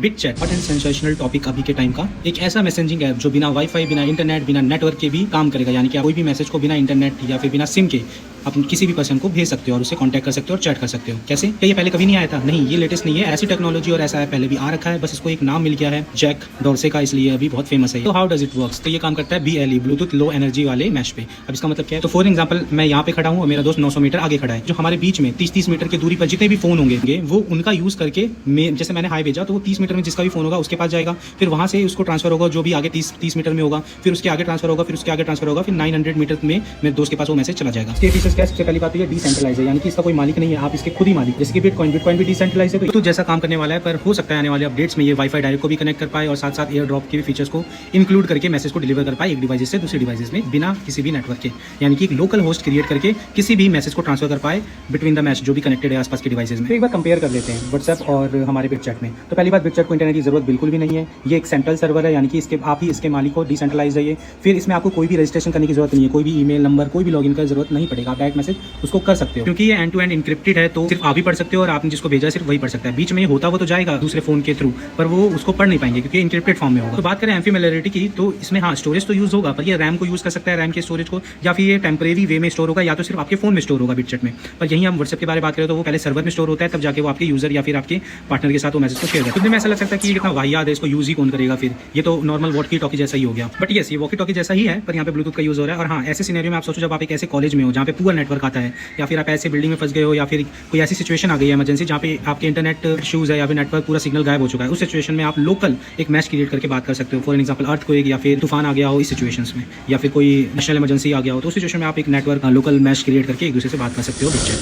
Bit chat hot and sensational topic अभी के time का एक ऐसा मैसेजिंग ऐप जो बिना वाईफाई, बिना इंटरनेट, बिना नेटवर्क के भी काम करेगा। यानी कि आप कोई भी मैसेज को बिना इंटरनेट या फिर बिना सिम के आप किसी भी पर्सन को भेज सकते हो और उससे कांटेक्ट कर सकते हो और चैट कर सकते हो। कैसे? क्या ये पहले कभी नहीं आया था? नहीं, ये लेटेस्ट नहीं है। ऐसी टेक्नोलॉजी और ऐसा ऐप पहले भी आ रखा है, बस इसको एक नाम मिल गया है जैक डॉर्से का, इसलिए अभी बहुत फेमस है। तो हाउ डज इट वर्क्स? तो ये काम करता है BLE, ब्लूटूथ लो एनर्जी वाले मैश पे। अब इसका मतलब क्या है? तो फॉर एग्जाम्पल मैं यहाँ पे खड़ा हूँ और मेरा दोस्त 900 मीटर आगे खड़ा है। जो हमारे बीच में 30-30 मीटर की दूरी पर जितने भी फोन होंगे वो उनका यूज करके जैसे मैंने हाई भेजा तो वो 30 मीटर में जिसका भी फोन होगा उसके पास जाएगा, फिर वहाँ से उसको ट्रांसफर होगा जो भी आगे 30 मीटर में होगा, फिर उसके आगे ट्रांसफर होगा, फिर उसके आगे ट्रांसफर होगा, फिर 900 मीटर में मेरे दोस्त के पास वो मैसेज चला जाएगा। इसके फीचर्स क्या है? सबसे पहली बात ये डिसेंट्रलाइज है, यानी कि इसका कोई मालिक नहीं है, आप इसके खुद ही मालिक। जैसे कि बिटकॉइन भी डिसेंट्रलाइज है, तो जैसा काम करने वाला है। पर हो सकता है आने वाले अपडेट्स में ये वाईफाई डायरेक्ट को भी कनेक्ट कर पाए और साथ साथ एयर ड्रॉप के भी फीचर्स को इंक्लूड करके मैसेज को डिलीवर कर पाए एक डिवाइस से दूसरे डिवाइस में बिना किसी भी नेटवर्क के। यानी कि एक लोकल होस्ट क्रिएट करके किसी भी मैसेज को ट्रांसफर कर पाए बिटवीन द मैच जो भी कनेक्टेड है आसपास के डिवाइसेज में। तो एक बार कंपेयर कर लेते हैं व्हाट्सएप और हमारे बिट चैट में। तो पहली बात, बिट चैट को इंटरनेट की जरूरत बिल्कुल भी नहीं है। ये एक सेंट्रल सर्वर है, यानी कि इसके आप ही इसके मालिक हो, डिसेंट्रलाइज है ये। फिर इसमें आपको कोई भी रजिस्ट्रेशन करने की जरूरत नहीं है, कोई भी ईमेल नंबर, कोई भी लॉगिन का जरूरत नहीं पड़ेगा। आप डायरेक्ट मैसेज उसको कर सकते हो क्योंकि ये एंड टू एंड इंक्रिप्टेड है। तो सिर्फ आप ही पढ़ सकते हो और आपने जिसको भेजा सिर्फ वही पढ़ सकता है। बीच में होता वो तो जाएगा दूसरे फोन के थ्रू, पर वो उसको पढ़ नहीं पाएंगे क्योंकि इंक्रिप्टेड फॉर्म में होगा। तो बात करें एमफेमिलियरिटी की, तो इसमें हाँ स्टोरेज तो यूज होगा, पर ये रैम को यूज कर सकता है, रैम के स्टोरेज को, या फिर ये टेम्परेरी वे में स्टोर होगा, या तो सिर्फ आपके फोन में स्टोर होगा बिटचैट में। पर यही हम व्हाट्सएप के बारे में बात करें तो वो पहले सर्वर में स्टोर होता है, तब जाके वो आपके यूजर या फिर आपके पार्टनर के साथ वो मैसेज को शेयर करता है। तो ऐसा लग सकता है कि ये कितना वाहियात है, इसको यूज ही कौन करेगा, फिर ये तो नॉर्मल वॉकी टॉकी जैसा ही हो गया। बट यस, ये वॉकी टॉकी जैसा ही है, पर यहाँ पे ब्लूटूथ का यूज हो रहा है। और हाँ, ऐसे सिनेरियो में आप सोचो जब आप एक ऐसे कॉलेज में हो जहाँ पे पूरा नेटवर्क आता है, या फिर आप ऐसे बिल्डिंग में फंस गए हो, या फिर कोई ऐसी सिचुएशन आ गई है इमरजेंसी जहाँ पे आपके इंटरनेट इश्यूज है या फिर नेटवर्क पूरा सिग्नल गायब हो चुका है, उस सिचुएशन में आप लोकल एक मैच क्रिएट करके बात कर सकते हो। फॉर एग्जाम्पल अर्थक्वेक या फिर तूफान आ गया हो इस सिचुएशंस में, या फिर कोई नेशनल इमरजेंसी आ गया हो, तो उस सिचुएशन में आप एक नेटवर्क लोकल मैच क्रिएट करके एक दूसरे से बात कर सकते हो बिटचैट।